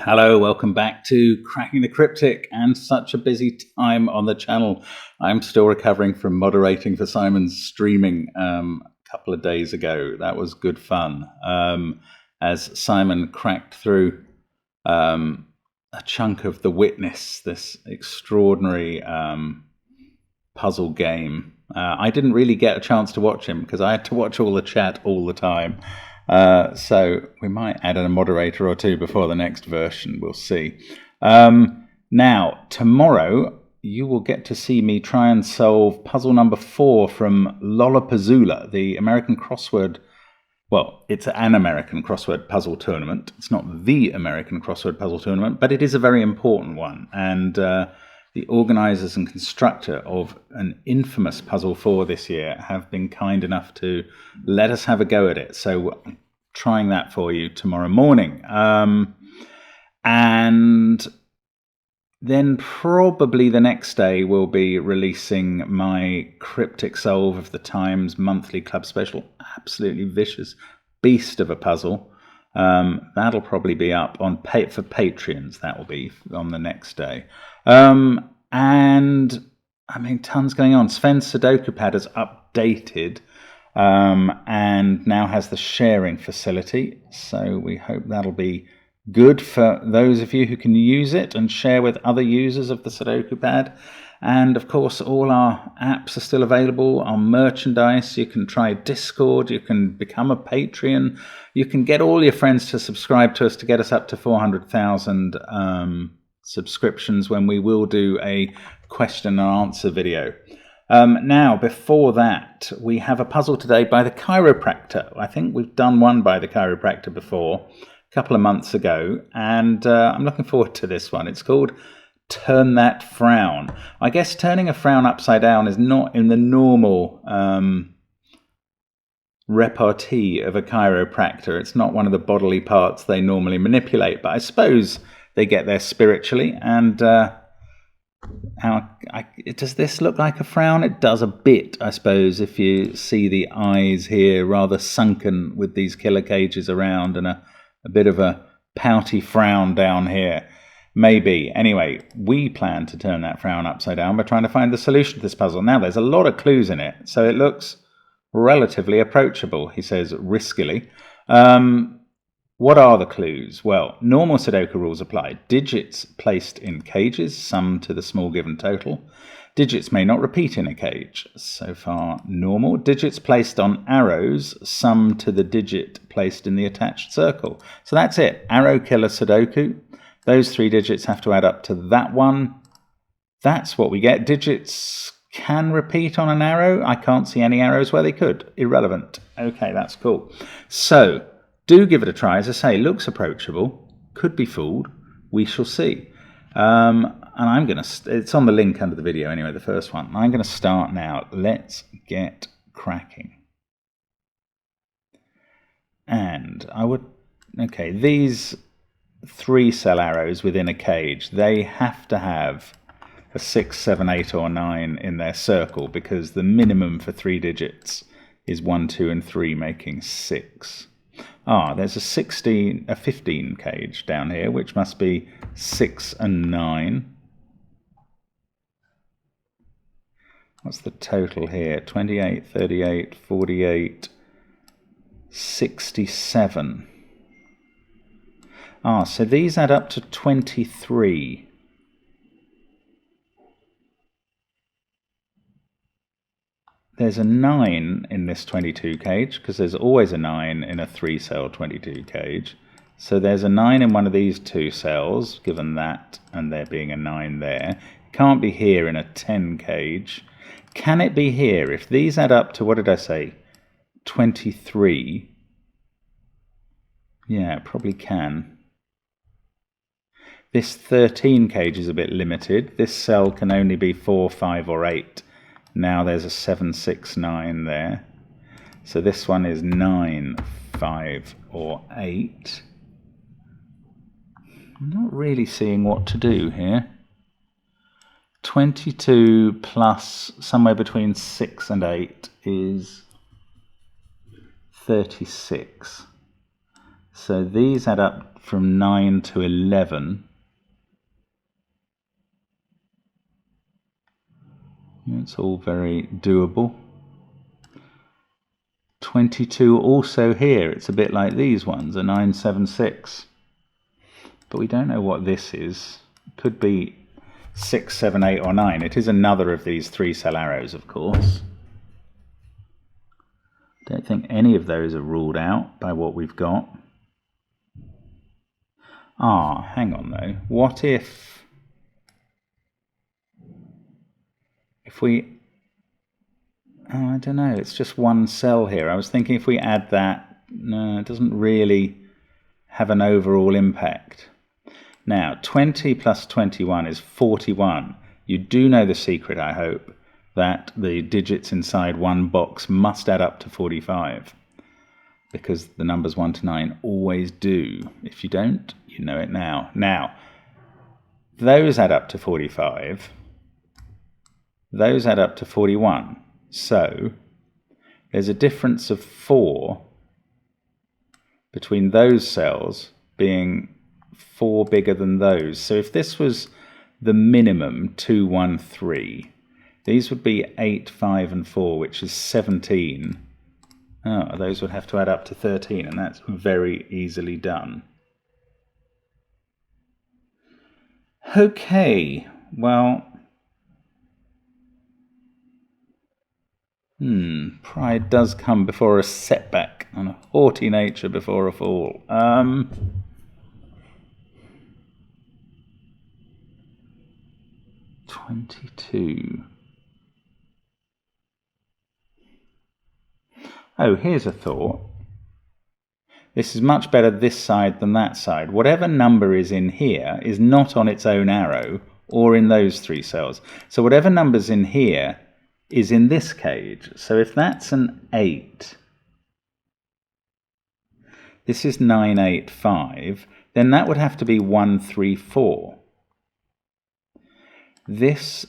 Hello, welcome back to Cracking the Cryptic, and such a busy time on the channel. I'm still recovering from moderating for Simon's streaming a couple of days ago. That was good fun, as Simon cracked through a chunk of The Witness, this extraordinary puzzle game. I didn't really get a chance to watch him because I had to watch all the chat all the time. So we might add a moderator or two before the next version. We'll see. Now, tomorrow you will get to see me try and solve puzzle number 4 from Lollapuzzoola, the American crossword. Well, it's an American crossword puzzle tournament. It's not the American crossword puzzle tournament, but it is a very important one. And the organisers and constructor of an infamous puzzle 4 this year have been kind enough to let us have a go at it. So I'm trying that for you tomorrow morning. And then probably the next day we'll be releasing my Cryptic Solve of the Times monthly club special. Absolutely vicious beast of a puzzle. That'll probably be up on for Patreons. That will be on the next day. And I mean, tons going on. Sven's SUDOKU PAD has updated and now has the sharing facility. So we hope that'll be good for those of you who can use it and share with other users of the SUDOKU PAD. And of course, all our apps are still available on merchandise. You can try Discord. You can become a Patreon. You can get all your friends to subscribe to us to get us up to 400,000 subscriptions when we will do a question and answer video. Now, before that, we have a puzzle today by the chiropractor. I think we've done one by the chiropractor before, a couple of months ago, and I'm looking forward to this one. It's called Turn That Frown. I guess turning a frown upside down is not in the normal repartee of a chiropractor. It's not one of the bodily parts they normally manipulate, but I suppose they get there spiritually. And does this look like a frown? It does a bit, I suppose, if you see the eyes here rather sunken with these killer cages around, and a bit of a pouty frown down here. Maybe. Anyway, we plan to turn that frown upside down by trying to find the solution to this puzzle. Now, there's a lot of clues in it, so it looks relatively approachable, he says riskily. What are the clues? Well, normal Sudoku rules apply. Digits placed in cages sum to the small given total. Digits may not repeat in a cage. So far, normal. Digits placed on arrows sum to the digit placed in the attached circle. So that's it. Arrow killer Sudoku. Those 3 digits have to add up to that one. That's what we get. Digits can repeat on an arrow. I can't see any arrows where they could. Irrelevant. Okay, that's cool. So do give it a try. As I say, looks approachable. Could be fooled. We shall see. And I'm going to... It's on the link under the video anyway, the first one. I'm going to start now. Let's get cracking. And I would... Okay, these 3-cell arrows within a cage, they have to have a 6, 7, 8 or 9 in their circle, because the minimum for 3 digits is 1, 2 and 3, making 6. There's a 15 cage down here, which must be 6 and 9. What's the total here? 28, 38, 48, 67. So these add up to 23. There's a 9 in this 22 cage, because there's always a 9 in a 3-cell 22 cage. So there's a 9 in one of these 2 cells, given that, and there being a 9 there. It can't be here in a 10 cage. Can it be here? If these add up to, what did I say, 23. Yeah, it probably can. This 13 cage is a bit limited. This cell can only be 4, 5 or 8. Now there's a 7, 6, 9 there. So this one is 9, 5 or 8. I'm not really seeing what to do here. 22 plus somewhere between 6 and 8 is 36. So these add up from 9 to 11. It's all very doable. 22 also here. It's a bit like these ones, a 976. But we don't know what this is. It could be 6, 7, 8 or 9. It is another of these 3-cell arrows, of course. Don't think any of those are ruled out by what we've got. Ah, hang on though. What if we... Oh, I don't know. It's just one cell here. I was thinking if we add that... No, it doesn't really have an overall impact. Now, 20 plus 21 is 41. You do know the secret, I hope, that the digits inside one box must add up to 45. Because the numbers 1 to 9 always do. If you don't, you know it now. Now, those add up to 45. Those add up to 41. So, there's a difference of 4 between those cells being 4 bigger than those. So if this was the minimum 2, 1, 3, these would be 8, 5 and 4, which is 17. Oh, those would have to add up to 13, and that's very easily done. Okay, well, pride does come before a setback, and a haughty nature before a fall. 22. Oh, here's a thought. This is much better this side than that side. Whatever number is in here is not on its own arrow or in those 3 cells. So whatever number's in here is in this cage. So if that's an 8, this is 9, 8, 5, then that would have to be 1, 3, 4. This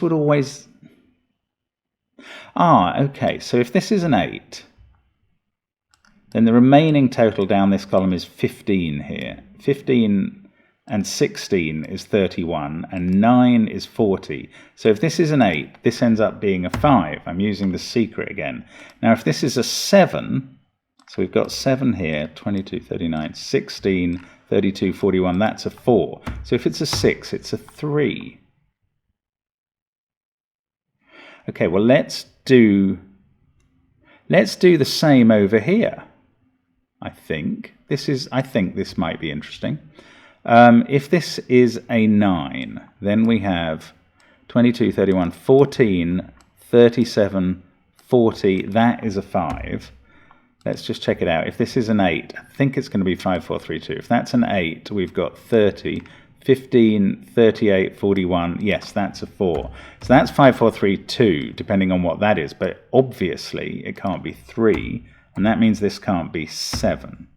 would always... Ah, okay, so if this is an 8, then the remaining total down this column is 15 here. 15 and 16 is 31, and 9 is 40. So if this is an 8, this ends up being a 5. I'm using the secret again. Now if this is a 7, so we've got 7 here, 22, 39, 16, 32, 41, that's a 4. So if it's a 6, it's a 3. Okay, well let's do the same over here. I think this might be interesting. If this is a 9, then we have 22, 31, 14, 37, 40. That is a 5. Let's just check it out. If this is an 8, I think it's going to be 5, 4, 3, 2. If that's an 8, we've got 30, 15, 38, 41. Yes, that's a 4. So that's 5, 4, 3, 2, depending on what that is. But obviously, it can't be 3. And that means this can't be 7.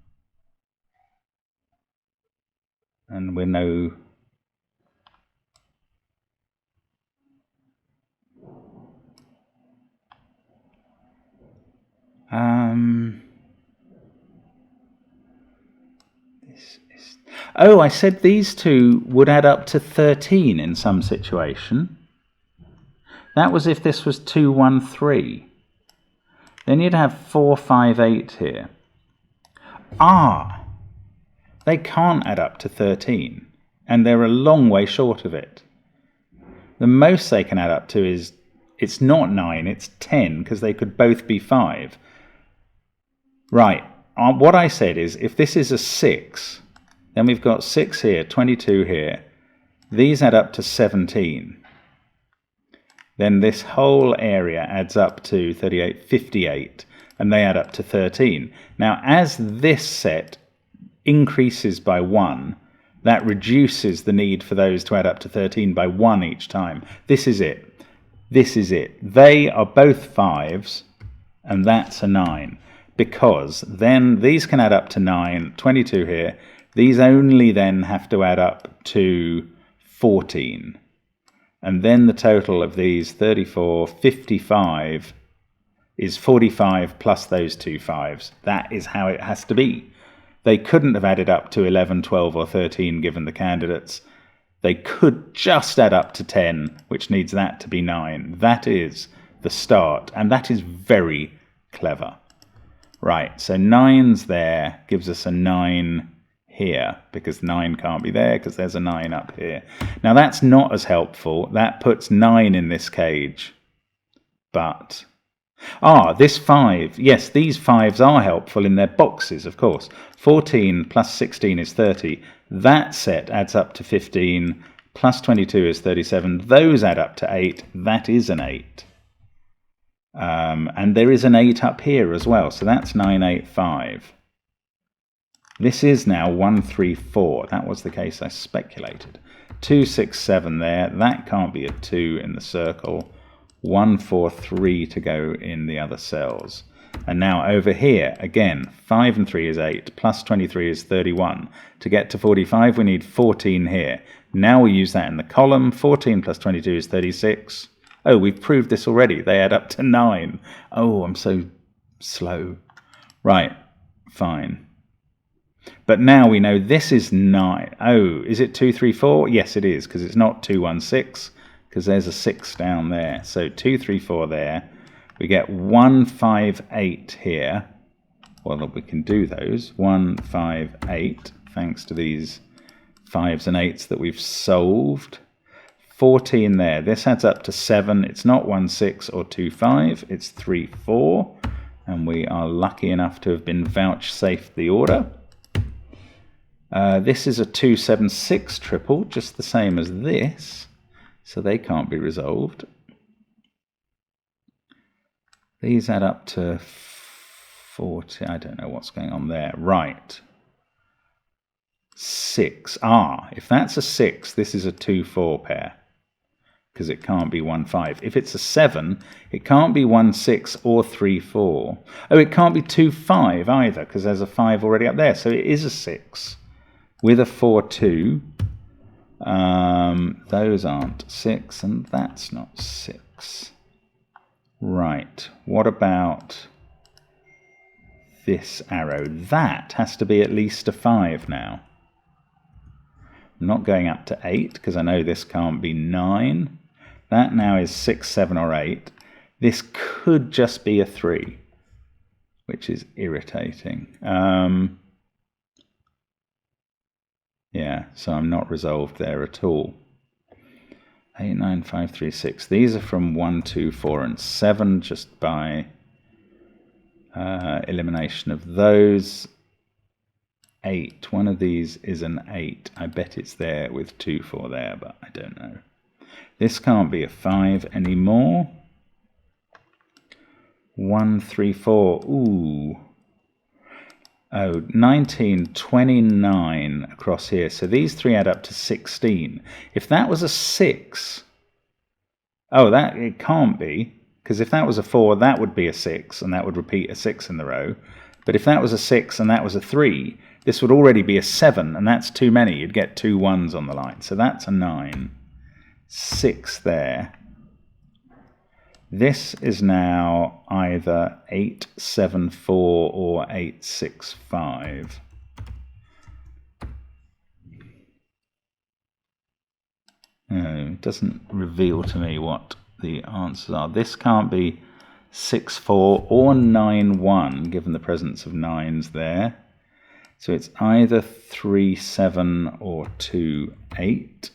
And we know... Oh, I said these two would add up to 13 in some situation. That was if this was 2, 1, 3. Then you'd have 4, 5, 8 here. Ah! They can't add up to 13. And they're a long way short of it. The most they can add up to is, it's not 9, it's 10, because they could both be 5. Right. What I said is, if this is a 6... then we've got 6 here, 22 here. These add up to 17. Then this whole area adds up to 38, 58, and they add up to 13. Now, as this set increases by 1, that reduces the need for those to add up to 13 by 1 each time. This is it. This is it. They are both 5s, and that's a 9. Because then these can add up to 9, 22 here. These only then have to add up to 14. And then the total of these 34, 55 is 45 plus those two 5s. That is how it has to be. They couldn't have added up to 11, 12 or 13 given the candidates. They could just add up to 10, which needs that to be 9. That is the start, and that is very clever. Right, so 9's there, gives us a 9 here, because 9 can't be there, because there's a 9 up here. Now that's not as helpful. That puts 9 in this cage. But, this 5. Yes, these 5s are helpful in their boxes, of course. 14 plus 16 is 30. That set adds up to 15, plus 22 is 37. Those add up to 8. That is an 8. And there is an 8 up here as well, so that's 9, 8, 5. This is now 1, 3, 4. That was the case I speculated. 2, 6, 7 there. That can't be a 2 in the circle. 1, 4, 3 to go in the other cells. And now over here, again, 5 and 3 is 8, plus 23 is 31. To get to 45, we need 14 here. Now we use that in the column. 14 plus 22 is 36. Oh, we've proved this already. They add up to 9. Oh, I'm so slow. Right, fine. But now we know this is 9. Oh, is it 2, 3, 4? Yes, it is, because it's not 2, 1, 6, because there's a 6 down there. So 2, 3, 4 there. We get 1, 5, 8 here. Well, we can do those. 1, 5, 8, thanks to these 5s and 8s that we've solved. 14 there. This adds up to 7. It's not 1, 6 or 2, 5. It's 3, 4. And we are lucky enough to have been vouchsafed the order. This is a 2, 7, 6 triple, just the same as this. So they can't be resolved. These add up to 40. I don't know what's going on there. Right. 6. If that's a 6, this is a 2, 4 pair. Because it can't be 1, 5. If it's a 7, it can't be 1, 6 or 3, 4. Oh, it can't be 2, 5 either, because there's a 5 already up there. So it is a 6 with a 4, 2. Those aren't 6, and that's not 6. Right. What about this arrow? That has to be at least a 5 now. I'm not going up to 8, because I know this can't be 9. That now is 6, 7 or 8. This could just be a 3, which is irritating. Yeah, so I'm not resolved there at all. 8, 9, 5, 3, 6. These are from 1, 2, 4 and 7 just by elimination of those. 8. One of these is an 8. I bet it's there with 2, 4 there, but I don't know. This can't be a 5 anymore. 1, 3, 4. Ooh. Oh, 19, 29 across here. So these 3 add up to 16. If that was a 6, that it can't be, because if that was a 4, that would be a 6, and that would repeat a 6 in the row. But if that was a 6 and that was a 3, this would already be a 7, and that's too many. You'd get 2 1s on the line. So that's a 9. 6 there. This is now either 8, 7, 4 or 8, 6, 5. It doesn't reveal to me what the answers are. This can't be 6, 4 or 9, 1, given the presence of 9s there. So it's either 3, 7 or 2, 8.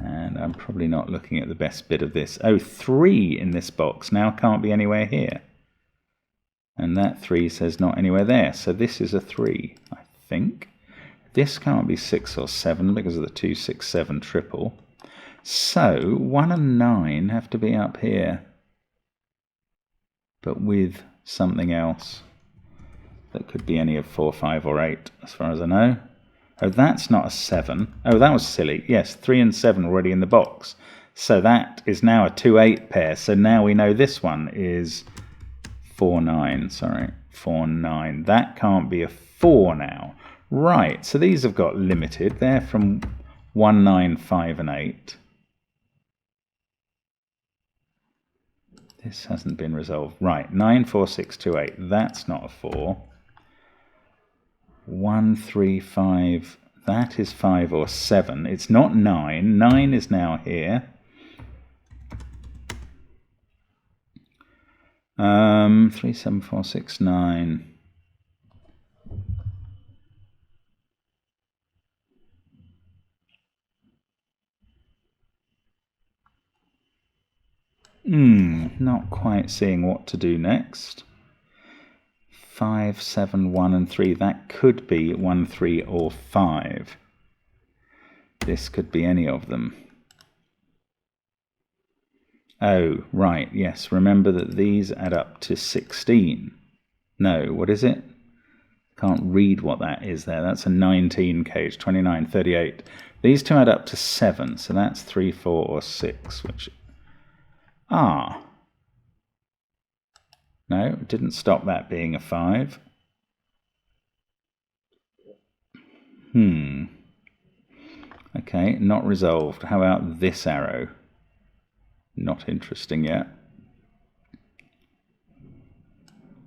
And I'm probably not looking at the best bit of this. Oh, 3 in this box now can't be anywhere here. And that 3 says not anywhere there. So this is a 3, I think. This can't be 6 or 7 because of the 2, 6, 7 triple. So 1 and 9 have to be up here, but with something else that could be any of 4, 5 or 8 as far as I know. Oh, that's not a 7. Oh, that was silly. Yes, 3 and 7 already in the box. So that is now a 2, 8 pair. So now we know this one is 4, 9. Sorry, 4, 9. That can't be a 4 now. Right, so these have got limited. They're from 1, 9, 5 and 8. This hasn't been resolved. Right, 9, 4, 6, 2, 8. That's not a 4. 1, 3, 5. That is 5 or 7. It's not 9. 9 is now here. 3, 7, 4, 6, 9. Not quite seeing what to do next. 5, 7, 1 and 3. That could be 1, 3 or 5. This could be any of them. Oh, right, yes. Remember that these add up to 16. No, what is it? Can't read what that is there. That's a 19 cage, 29, 38. These two add up to 7, so that's 3, 4 or 6, which... Ah. No, it didn't stop that being a 5. Okay, not resolved. How about this arrow? Not interesting yet.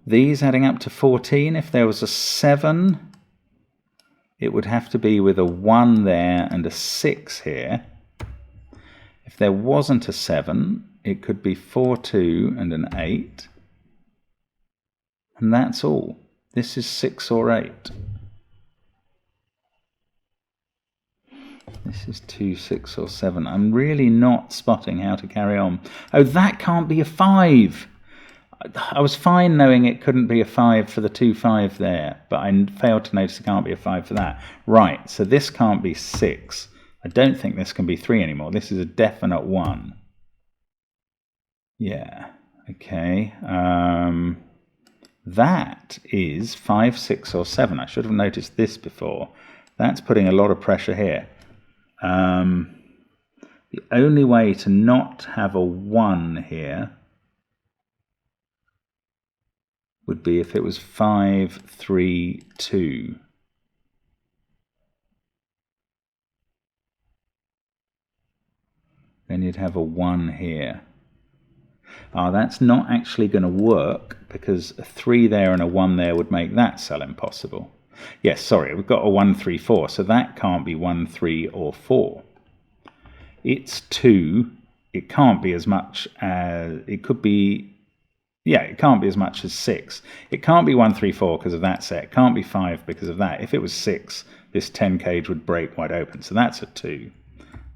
These adding up to 14. If there was a 7, it would have to be with a 1 there and a 6 here. If there wasn't a 7, it could be 4, 2 and an 8. And that's all. This is 6 or 8. This is 2, 6 or 7. I'm really not spotting how to carry on. Oh, that can't be a 5. I was fine knowing it couldn't be a 5 for the 2, 5 there, but I failed to notice it can't be a 5 for that. Right, so this can't be 6. I don't think this can be 3 anymore. This is a definite 1. Yeah, okay. That is 5, 6 or 7. I should have noticed this before. That's putting a lot of pressure here. The only way to not have a 1 here would be if it was 5, 3, 2. Then you'd have a 1 here. That's not actually going to work because a 3 there and a 1 there would make that cell impossible. Yes, sorry, we've got a 1, 3, 4, so that can't be 1, 3 or 4. It's 2. It can't be as much as... It could be... Yeah, it can't be as much as 6. It can't be 1, 3, 4 because of that set. It can't be 5 because of that. If it was 6, this 10 cage would break wide open. So that's a 2.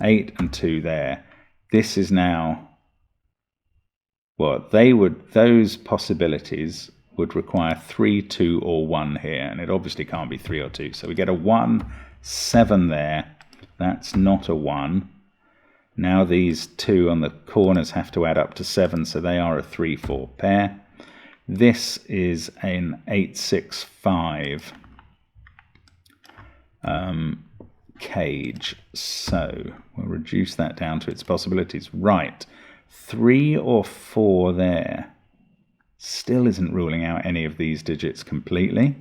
8 and 2 there. This is now... Well, those possibilities would require 3, 2 or 1 here. And it obviously can't be 3 or 2. So we get a 1, 7 there. That's not a 1. Now these 2 on the corners have to add up to 7, so they are a 3, 4 pair. This is an 8, 6, 5 cage, so we'll reduce that down to its possibilities. Right, 3 or 4 there. Still isn't ruling out any of these digits completely.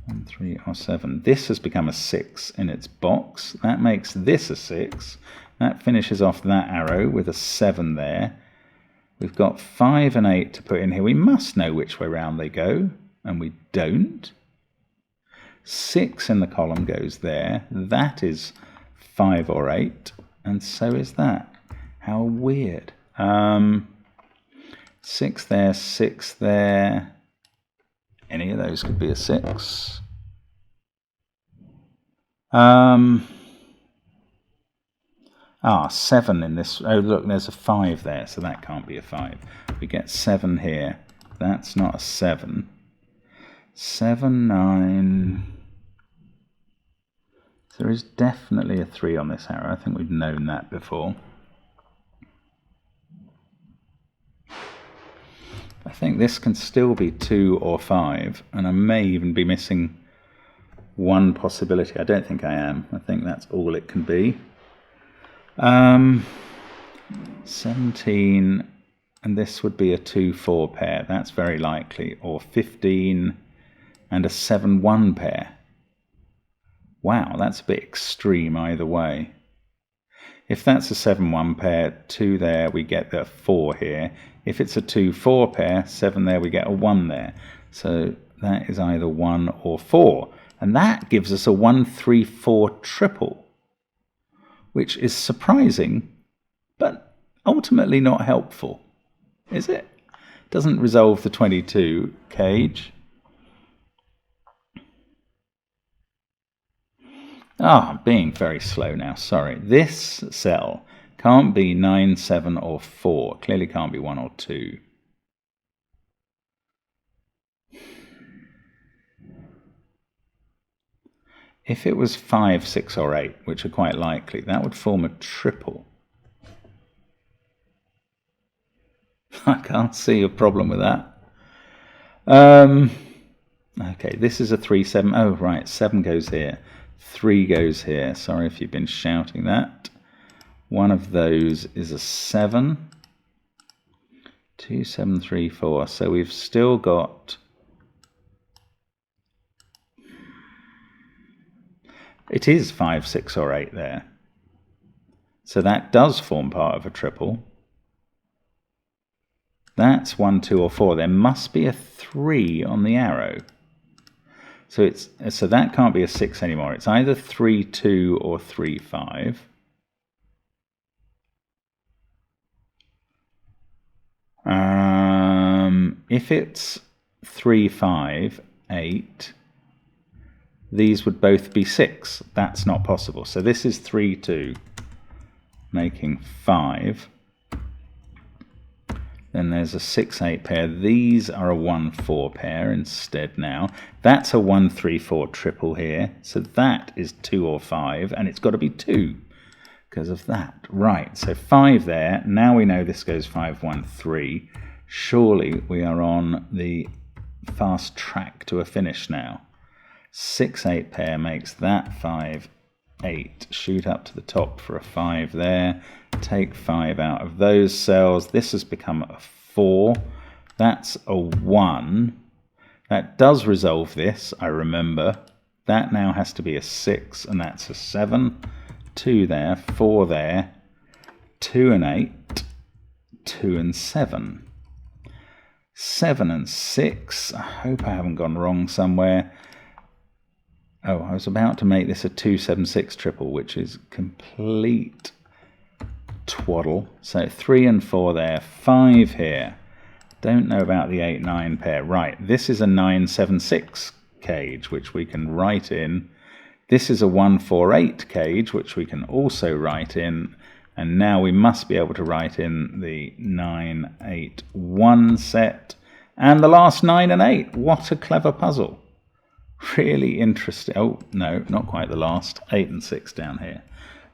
1, 3 or 7. This has become a 6 in its box. That makes this a 6. That finishes off that arrow with a 7 there. We've got 5 and 8 to put in here. We must know which way round they go, and we don't. 6 in the column goes there. That is 5 or 8, and so is that. How weird. 6 there, 6 there. Any of those could be a 6. 7 in this. Oh, look, there's a 5 there, so that can't be a 5. We get 7 here. That's not a 7. 7, 9. There is definitely a 3 on this arrow. I think we've known that before. I think this can still be 2 or 5, and I may even be missing one possibility. I don't think I am. I think that's all it can be. 17, and this would be a 2, 4 pair. That's very likely. Or 15 and a 7, 1 pair. Wow, that's a bit extreme either way. If that's a 7, 1 pair, 2 there, we get the 4 here. If it's a 2, 4 pair, 7 there, we get a 1 there. So that is either 1 or 4. And that gives us a 1, 3, 4 triple, which is surprising, but ultimately not helpful, is it? Doesn't resolve the 22 cage. I'm being very slow now, sorry. This cell can't be 9, 7 or 4. Clearly can't be 1 or 2. If it was 5, 6 or 8, which are quite likely, that would form a triple. I can't see a problem with that. Okay, this is a 3, 7. Oh, right, 7 goes here. 3 goes here. Sorry if you've been shouting that. One of those is a 7. 2, 7, 3, 4. So we've still got... It is 5, 6 or 8 there. So that does form part of a triple. That's 1, 2 or 4. There must be a 3 on the arrow. So that can't be a 6 anymore. It's either 3, 2 or 3, 5. If it's 3, 5, 8, these would both be 6. That's not possible. So this is 3, 2, making 5. Then there's a 6, 8 pair. These are a 1, 4 pair instead now. That's a 1, 3, 4 triple here. So that is 2 or 5, and it's got to be 2 because of that. Right, so 5 there. Now we know this goes 5, 1, 3. Surely we are on the fast track to a finish now. 6, 8 pair makes that 5, 8. Shoot up to the top for a 5 there. Take 5 out of those cells. This has become a 4. That's a 1. That does resolve this, I remember. That now has to be a 6, and that's a 7. 2 there, 4 there, 2 and 8, 2 and 7. 7 and 6. I hope I haven't gone wrong somewhere. Oh, I was about to make this a 2, 7, 6 triple, which is complete twaddle. So 3 and 4 there, 5 here. Don't know about the 8, 9 pair. Right, this is a 9, 7, 6 cage, which we can write in. This is a 1, 4, 8 cage, which we can also write in. And now we must be able to write in the 9, 8, 1 set. And the last 9 and 8. What a clever puzzle. Really interesting. Oh, no, not quite the last. 8 and 6 down here.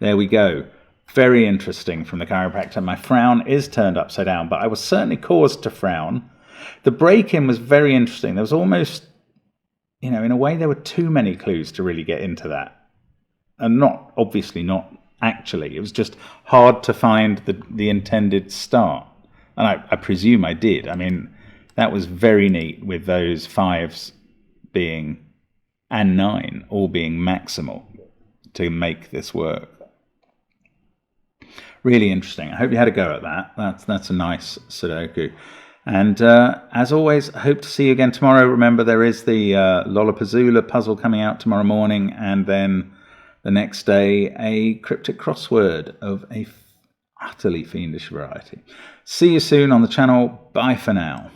There we go. Very interesting from the chiropractor. My frown is turned upside down, but I was certainly caused to frown. The break-in was very interesting. There was almost, in a way, there were too many clues to really get into that. And obviously not actually. It was just hard to find the intended start. And I presume I did. I mean, that was very neat with those 5s being, and 9 all being maximal to make this work. Really interesting. I hope you had a go at that. That's a nice Sudoku. And as always, I hope to see you again tomorrow. Remember, there is the Lollapuzzoola puzzle coming out tomorrow morning, and then the next day, a cryptic crossword of a utterly fiendish variety. See you soon on the channel. Bye for now.